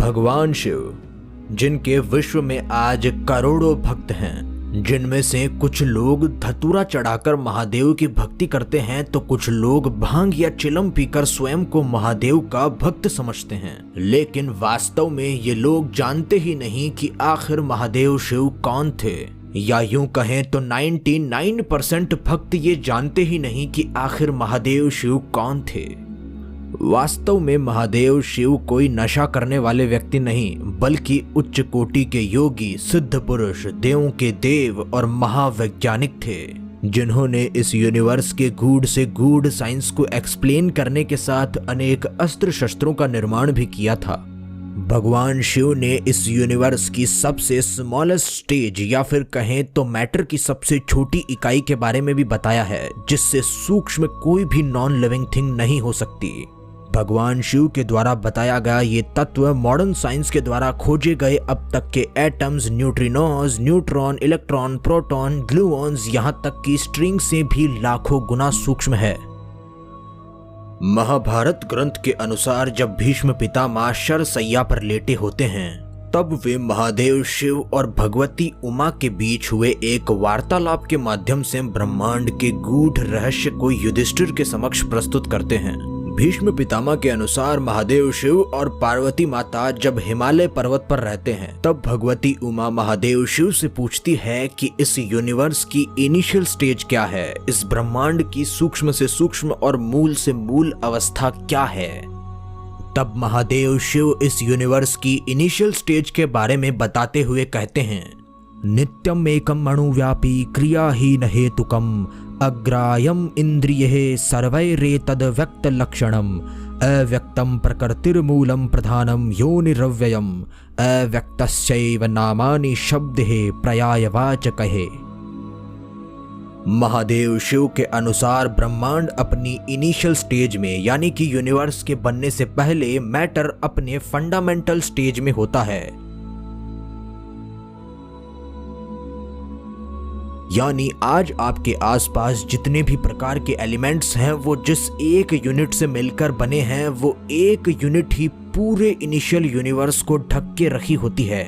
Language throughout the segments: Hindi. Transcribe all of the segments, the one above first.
भगवान शिव, जिनके विश्व में आज करोड़ों भक्त हैं, जिनमें से कुछ लोग धतूरा चढ़ाकर महादेव की भक्ति करते हैं तो कुछ लोग भांग या चिलम पीकर स्वयं को महादेव का भक्त समझते हैं। लेकिन वास्तव में ये लोग जानते ही नहीं कि आखिर महादेव शिव कौन थे, या यूं कहें तो 99% भक्त ये जानते ही नहीं कि आखिर महादेव शिव कौन थे। वास्तव में महादेव शिव कोई नशा करने वाले व्यक्ति नहीं, बल्कि उच्च कोटि के योगी, सिद्ध पुरुष, देवों के देव और महावैज्ञानिक थे, जिन्होंने इस यूनिवर्स के गूढ़ से गूढ़ साइंस को एक्सप्लेन करने के साथ अनेक अस्त्र शस्त्रों का निर्माण भी किया था। भगवान शिव ने इस यूनिवर्स की सबसे स्मॉलेस्ट स्टेज या फिर कहें तो मैटर की सबसे छोटी इकाई के बारे में भी बताया है, जिससे सूक्ष्म कोई भी नॉन लिविंग थिंग नहीं हो सकती। भगवान शिव के द्वारा बताया गया ये तत्व मॉडर्न साइंस के द्वारा खोजे गए अब तक के atoms, neutrinos, neutron, electron, proton, gluons, यहाँ तक की स्ट्रिंग से भी लाखों गुना सूक्ष्म है। महाभारत ग्रंथ के अनुसार जब भीष्म पितामह शरशैया पर लेटे होते हैं, तब वे महादेव शिव और भगवती उमा के बीच हुए एक वार्तालाप के माध्यम से ब्रह्मांड के गूढ़ रहस्य को युधिष्ठिर के समक्ष प्रस्तुत करते हैं। भीष्म पितामह के अनुसार महादेव शिव और पार्वती माता जब हिमालय पर्वत पर रहते हैं, तब भगवती उमा महादेव शिव से पूछती है कि इस यूनिवर्स की इनिशियल स्टेज क्या है, इस ब्रह्मांड की सूक्ष्म से सूक्ष्म और मूल से मूल अवस्था क्या है। तब महादेव शिव इस यूनिवर्स की इनिशियल स्टेज के बारे में बताते हुए कहते हैं, नित्यम एकम अणुव्यापी क्रियाहीन हेतुकम अग्रायम इंद्रिये सर्वैरेतद व्यक्त लक्षणम अव्यक्तम प्रकृतिर्मूलम प्रधानम योनिरव्ययम अव्यक्तस्यैव नामानि शब्दे पर्यायवाचकहे। महादेव शिव के अनुसार ब्रह्मांड अपनी इनिशियल स्टेज में, यानी कि यूनिवर्स के बनने से पहले मैटर अपने फंडामेंटल स्टेज में होता है, यानी आज आपके आसपास जितने भी प्रकार के एलिमेंट्स हैं वो जिस एक यूनिट से मिलकर बने हैं, वो एक यूनिट ही पूरे इनिशियल यूनिवर्स को ढक के रखी होती है।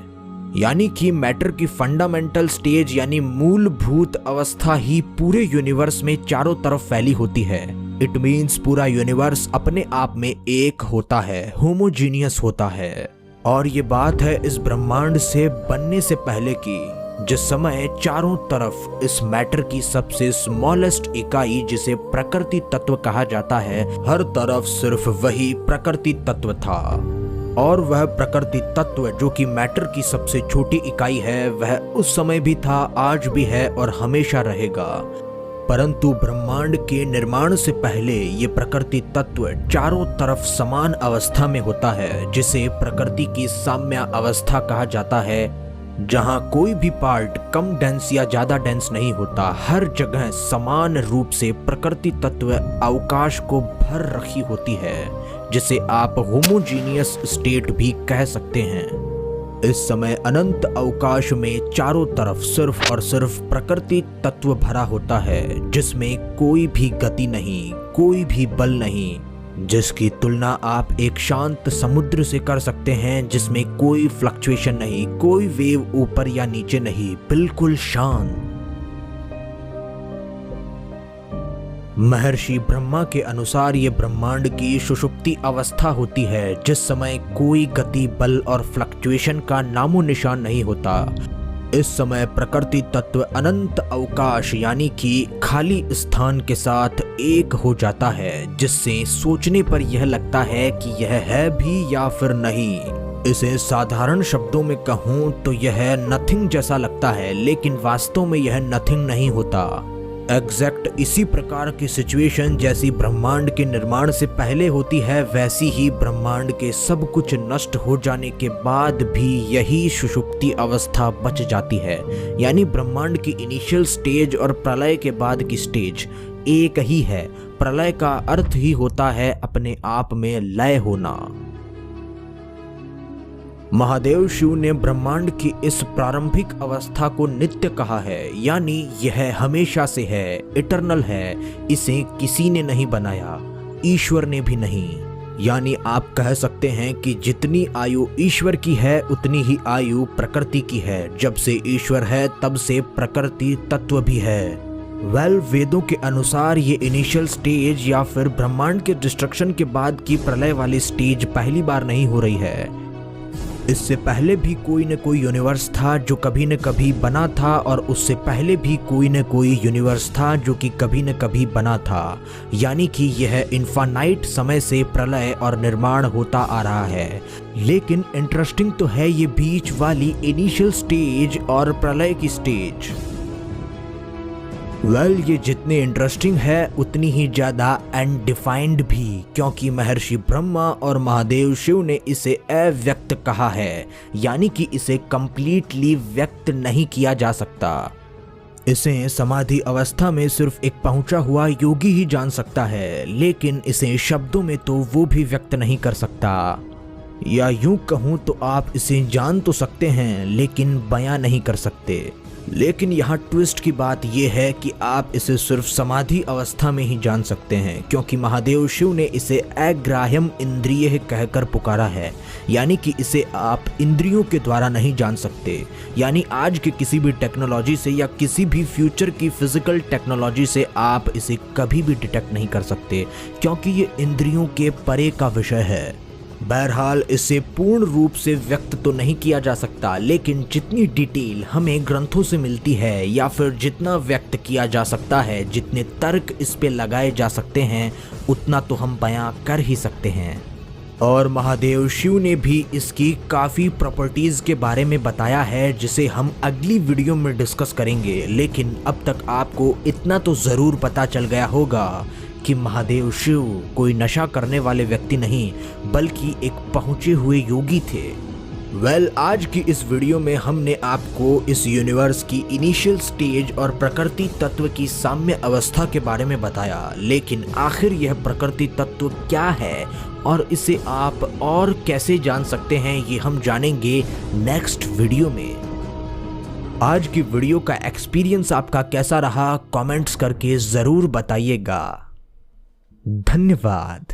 यानी कि मैटर की फंडामेंटल स्टेज यानी मूलभूत अवस्था ही पूरे यूनिवर्स में चारों तरफ फैली होती है। इट मीन्स पूरा यूनिवर्स अपने आप में एक होता है, होमोजीनियस होता है। और ये बात है इस ब्रह्मांड से बनने से पहले की, जिस समय चारों तरफ इस मैटर की सबसे स्मॉलेस्ट इकाई, जिसे प्रकृति तत्व कहा जाता है, हर तरफ सिर्फ वही प्रकृति तत्व था। और वह प्रकृति तत्व जो कि मैटर की सबसे छोटी इकाई है, वह उस समय भी था, आज भी है और हमेशा रहेगा। परंतु ब्रह्मांड के निर्माण से पहले ये प्रकृति तत्व चारों तरफ समान अवस्था में होता है, जिसे प्रकृति की साम्य अवस्था कहा जाता है, जहां कोई भी पार्ट कम डेंस या ज्यादा डेंस नहीं होता। हर जगह समान रूप से प्रकृति तत्व अवकाश को भर रखी होती है, जिसे आप होमोजीनियस स्टेट भी कह सकते हैं। इस समय अनंत अवकाश में चारों तरफ सिर्फ और सिर्फ प्रकृति तत्व भरा होता है, जिसमें कोई भी गति नहीं, कोई भी बल नहीं, जिसकी तुलना आप एक शांत समुद्र से कर सकते हैं, जिसमें कोई फ्लक्चुएशन नहीं, कोई वेव ऊपर या नीचे नहीं, बिल्कुल शांत। महर्षि ब्रह्मा के अनुसार ये ब्रह्मांड की सुषुप्ति अवस्था होती है, जिस समय कोई गति, बल और फ्लक्चुएशन का नामो निशान नहीं होता। इस समय प्रकृति तत्व अनंत अवकाश यानी कि खाली स्थान के साथ एक हो जाता है, जिससे सोचने पर यह लगता है कि यह है भी या फिर नहीं। इसे साधारण शब्दों में कहूँ तो यह नथिंग जैसा लगता है, लेकिन वास्तव में यह नथिंग नहीं होता। एग्जैक्ट इसी प्रकार की सिचुएशन जैसी ब्रह्मांड के निर्माण से पहले होती है, वैसी ही ब्रह्मांड के सब कुछ नष्ट हो जाने के बाद भी यही सुषुप्ति अवस्था बच जाती है। यानी ब्रह्मांड की इनिशियल स्टेज और प्रलय के बाद की स्टेज एक ही है। प्रलय का अर्थ ही होता है अपने आप में लय होना। महादेव शिव ने ब्रह्मांड की इस प्रारंभिक अवस्था को नित्य कहा है, यानी यह हमेशा से है, इटर्नल है। इसे किसी ने नहीं बनाया, ईश्वर ने भी नहीं। यानी आप कह सकते हैं कि जितनी आयु ईश्वर की है उतनी ही आयु प्रकृति की है। जब से ईश्वर है तब से प्रकृति तत्व भी है। वेदों के अनुसार ये इनिशियल स्टेज या फिर ब्रह्मांड के डिस्ट्रक्शन के बाद की प्रलय वाली स्टेज पहली बार नहीं हो रही है। इससे पहले भी कोई न कोई यूनिवर्स था जो कभी न कभी बना था, और उससे पहले भी कोई न कोई यूनिवर्स था जो कि कभी न कभी बना था। यानी कि यह इन्फानाइट समय से प्रलय और निर्माण होता आ रहा है। लेकिन इंटरेस्टिंग तो है ये बीच वाली इनिशियल स्टेज और प्रलय की स्टेज। ये जितनी इंटरेस्टिंग है उतनी ही ज्यादा अनडिफाइंड भी, क्योंकि महर्षि ब्रह्मा और महादेव शिव ने इसे अव्यक्त कहा है, यानी कि इसे कंप्लीटली व्यक्त नहीं किया जा सकता। इसे समाधि अवस्था में सिर्फ एक पहुंचा हुआ योगी ही जान सकता है, लेकिन इसे शब्दों में तो वो भी व्यक्त नहीं कर सकता। या यूं कहूं तो आप इसे जान तो सकते हैं लेकिन बयां नहीं कर सकते। लेकिन यहाँ ट्विस्ट की बात यह है कि आप इसे सिर्फ समाधि अवस्था में ही जान सकते हैं, क्योंकि महादेव शिव ने इसे अग्राह्यम इंद्रिय कहकर पुकारा है, यानी कि इसे आप इंद्रियों के द्वारा नहीं जान सकते। यानी आज के किसी भी टेक्नोलॉजी से या किसी भी फ्यूचर की फिजिकल टेक्नोलॉजी से आप इसे कभी भी डिटेक्ट नहीं कर सकते, क्योंकि ये इंद्रियों के परे का विषय है। बहरहाल इसे पूर्ण रूप से व्यक्त तो नहीं किया जा सकता, लेकिन जितनी डिटेल हमें ग्रंथों से मिलती है या फिर जितना व्यक्त किया जा सकता है, जितने तर्क इस पे लगाए जा सकते हैं, उतना तो हम बयां कर ही सकते हैं। और महादेव शिव ने भी इसकी काफ़ी प्रॉपर्टीज़ के बारे में बताया है, जिसे हम अगली वीडियो में डिस्कस करेंगे। लेकिन अब तक आपको इतना तो ज़रूर पता चल गया होगा कि महादेव शिव कोई नशा करने वाले व्यक्ति नहीं, बल्कि एक पहुंचे हुए योगी थे। आज की इस वीडियो में हमने आपको इस यूनिवर्स की इनिशियल स्टेज और प्रकृति तत्व की साम्य अवस्था के बारे में बताया। लेकिन आखिर यह प्रकृति तत्व क्या है और इसे आप और कैसे जान सकते हैं, ये हम जानेंगे नेक्स्ट वीडियो में। आज की वीडियो का एक्सपीरियंस आपका कैसा रहा, कमेंट्स करके ज़रूर बताइएगा। धन्यवाद।